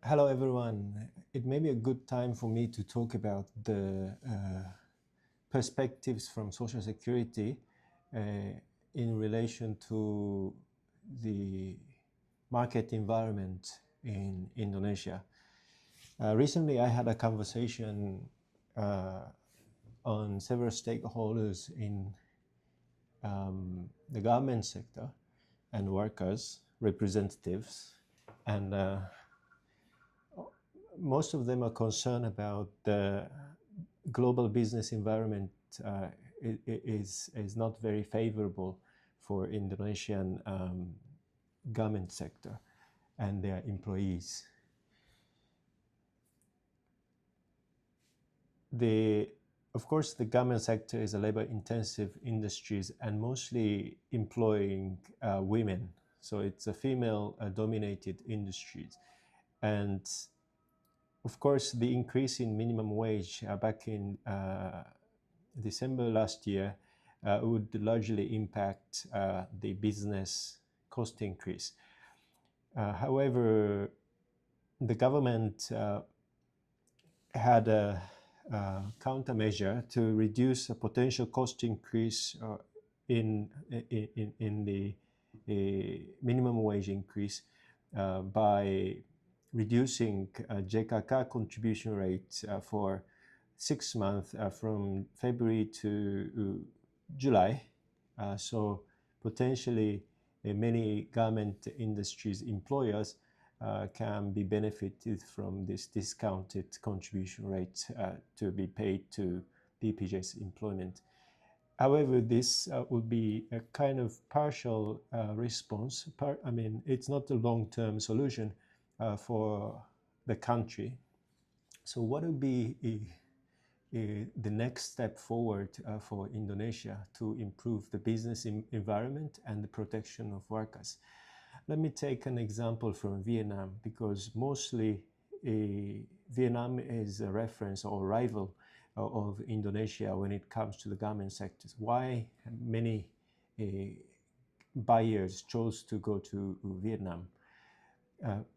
Hello, everyone. It may be a good time for me to talk about the perspectives from Social Security uh, in relation to the market environment in Indonesia. Recently, I had a conversation on several stakeholders in the government sector and workers, representatives, and most of them are concerned about the global business environment is not very favorable for Indonesian government sector and their employees. Of course, the government sector is a labor-intensive industries and mostly employing women. So it's a female-dominated industries. And of course, the increase in minimum wage back in December last year would largely impact the business cost increase. However, the government had a countermeasure to reduce a potential cost increase in the minimum wage increase by reducing JKK contribution rate for 6 months from February to July. So potentially many garment industries employers can be benefited from this discounted contribution rate to be paid to BPJ's employment. However, this would be a kind of partial response. I mean, it's not a long-term solution for the country. So what would be the next step forward for Indonesia to improve the business environment and the protection of workers? Let me take an example from Vietnam, because mostly Vietnam is a reference or rival of Indonesia when it comes to the garment sectors. Why many buyers chose to go to Vietnam?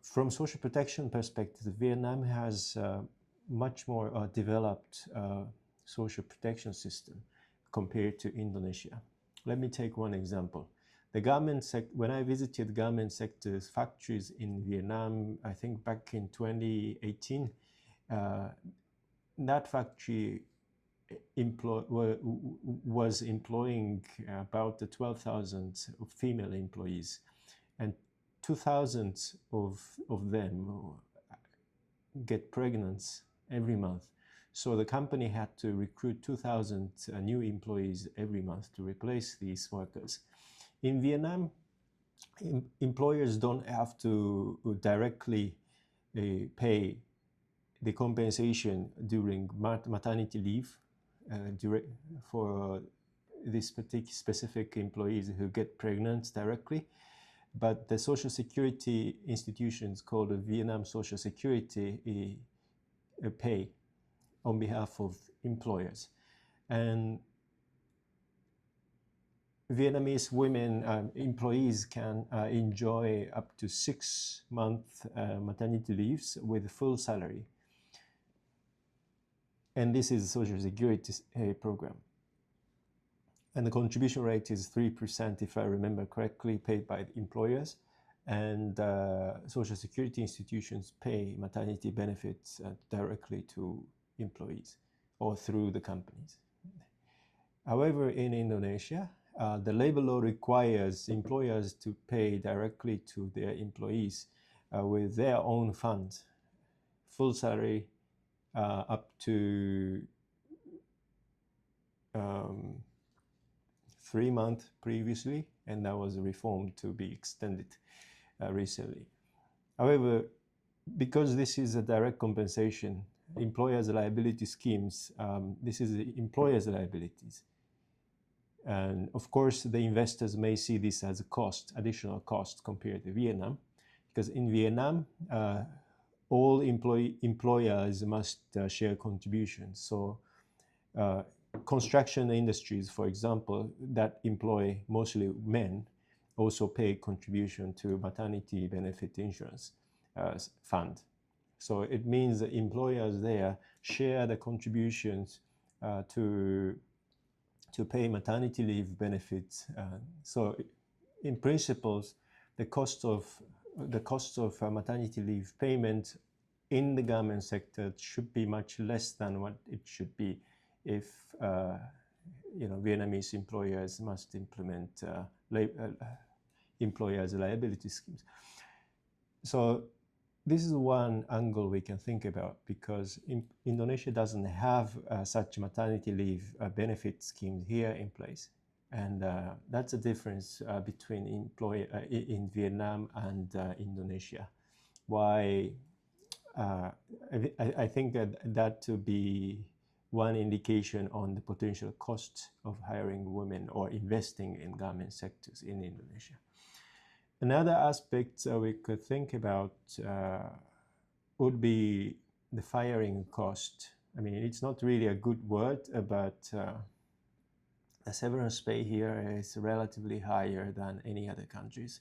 From social protection perspective, Vietnam has much more developed social protection system compared to Indonesia. Let me take one example. The garment sector, when I visited garment sectors factories in Vietnam, I think back in 2018, that factory was employing about 12,000 female employees, and 2,000 of them get pregnant every month. So the company had to recruit 2,000 new employees every month to replace these workers. In Vietnam, employers don't have to directly pay the compensation during maternity leave for these specific employees who get pregnant directly. But the social security institutions called the Vietnam Social Security pay on behalf of employers. And Vietnamese women employees can enjoy up to 6-month maternity leaves with full salary. And this is a social security program. And the contribution rate is 3%, if I remember correctly, paid by the employers. And social security institutions pay maternity benefits directly to employees or through the companies. However, in Indonesia, the labor law requires employers to pay directly to their employees with their own funds, full salary up to 3 months previously, and that was reformed to be extended recently. However, because this is a direct compensation, employers' liability schemes, this is the employers' liabilities. And of course, the investors may see this as a cost, additional cost compared to Vietnam, because in Vietnam, all employers must share contributions. So construction industries, for example, that employ mostly men, also pay contribution to maternity benefit insurance fund. So it means that employers there share the contributions to pay maternity leave benefits. So in principles, the cost of maternity leave payment in the government sector should be much less than what it should be if Vietnamese employers must implement employers' liability schemes. So this is one angle we can think about, because Indonesia doesn't have such maternity leave benefit schemes here in place. And that's a difference between in Vietnam and Indonesia. Why I think that to be one indication on the potential cost of hiring women or investing in garment sectors in Indonesia. Another aspect we could think about would be the firing cost. I mean, it's not really a good word, but the severance pay here is relatively higher than any other countries.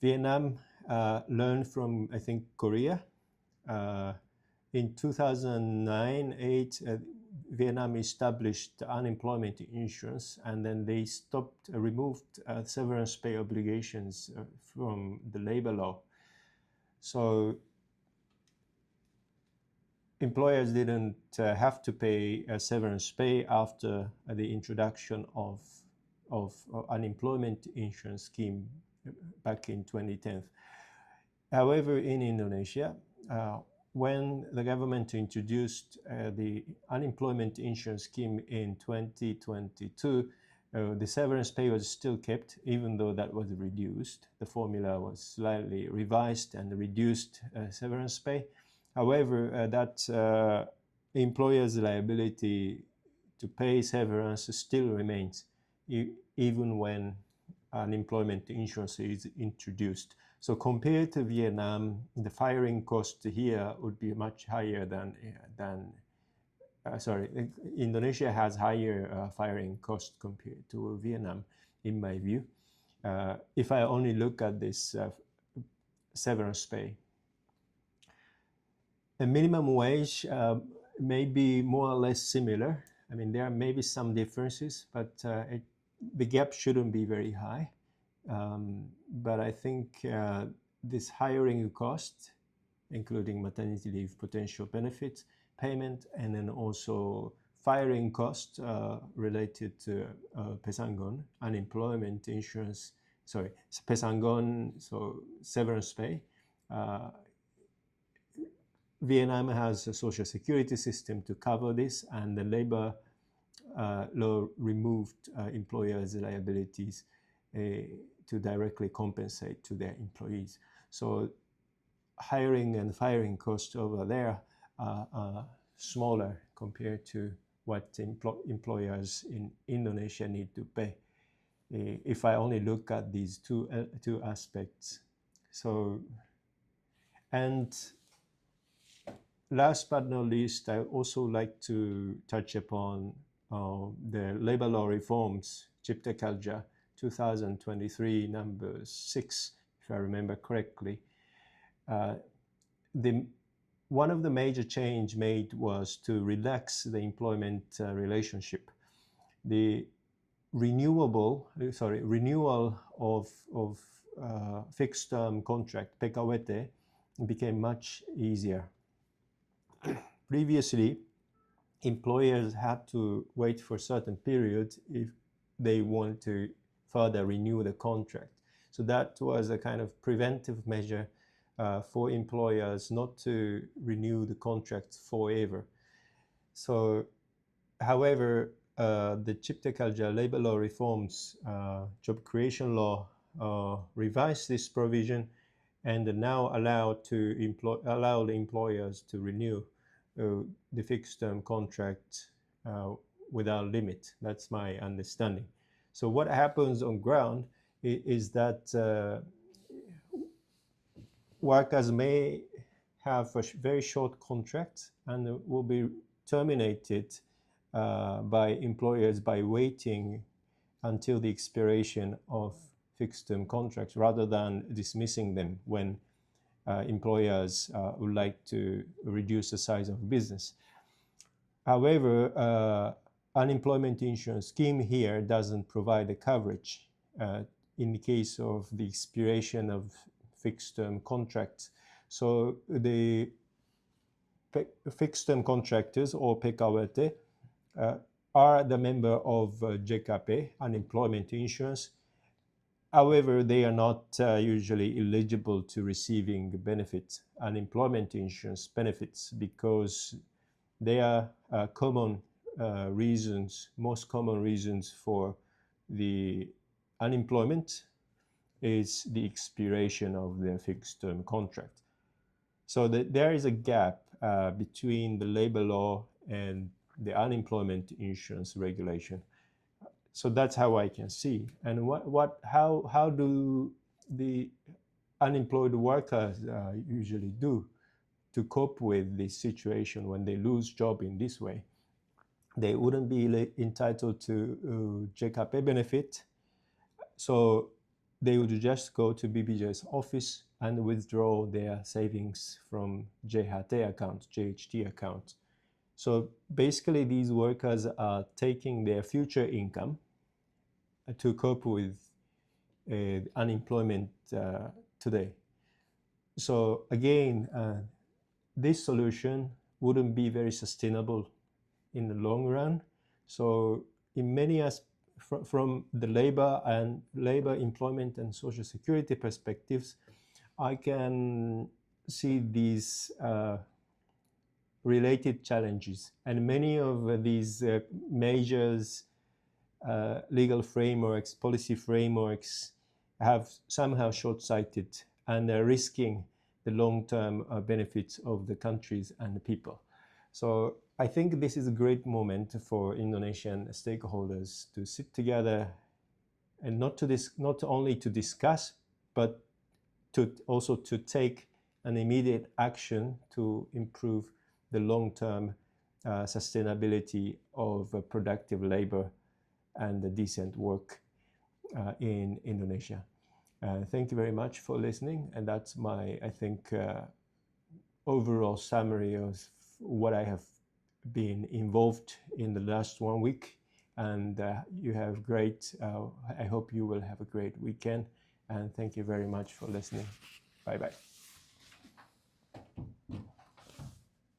Vietnam learned from, I think, Korea. In 2009-8, Vietnam established unemployment insurance, and then they removed severance pay obligations from the labor law. So employers didn't have to pay severance pay after the introduction of unemployment insurance scheme back in 2010. However, in Indonesia, when the government introduced the unemployment insurance scheme in 2022, the severance pay was still kept, even though that was reduced. The formula was slightly revised and reduced severance pay. However, that employer's liability to pay severance still remains, even when unemployment insurance is introduced. So compared to Vietnam, the firing cost here would be much higher than Indonesia has higher firing cost compared to Vietnam, in my view. If I only look at this severance pay. The minimum wage may be more or less similar. I mean, there may be some differences, but the gap shouldn't be very high. But I think this hiring cost, including maternity leave potential benefits, payment, and then also firing cost related to Pesangon, unemployment insurance, Pesangon, so severance pay. Vietnam has a social security system to cover this, and the labor law removed employers' liabilities to directly compensate to their employees. So hiring and firing costs over there are smaller compared to what employers in Indonesia need to pay. If I only look at these two aspects. So, and last but not least, I also like to touch upon the labor law reforms, Cipta Kerja 2023 number 6, if I remember correctly. One of the major change made was to relax the employment relationship. The renewal of fixed term contract, PKWT, became much easier. Previously, employers had to wait for a certain period if they want to further renew the contract. So that was a kind of preventive measure for employers not to renew the contract forever. So, however, the Cipta Kerja labor law reforms, job creation law, revised this provision and now allow the employers to renew the fixed term contract without limit. That's my understanding. So what happens on ground is that workers may have a very short contract and will be terminated by employers by waiting until the expiration of fixed term contracts rather than dismissing them when employers would like to reduce the size of business. However, unemployment insurance scheme here doesn't provide a coverage in the case of the expiration of fixed-term contracts. So the fixed-term contractors or PKWT are the member of JKP, unemployment insurance. However, they are not usually eligible to receiving benefits, unemployment insurance benefits, because they are most common reasons for the unemployment is the expiration of their fixed-term contract. So there is a gap between the labor law and the unemployment insurance regulation. So that's how I can see. And how do the unemployed workers usually do to cope with this situation when they lose job in this way? They wouldn't be entitled to JKP benefit, so they would just go to BBJ's office and withdraw their savings from JHT account. So basically, these workers are taking their future income to cope with unemployment today. So again, this solution wouldn't be very sustainable in the long run. So in many from the labor employment and social security perspectives, I can see these related challenges, and many of these measures, legal frameworks, policy frameworks have somehow short-sighted and are risking the long-term benefits of the countries and the people. So I think this is a great moment for Indonesian stakeholders to sit together and not only to discuss, but also to take an immediate action to improve the long-term sustainability of productive labor and the decent work in Indonesia. Thank you very much for listening, and that's my, I think, overall summary of what I have been involved in the last 1 week. And you have great, I hope you will have a great weekend, and thank you very much for listening. Bye-bye.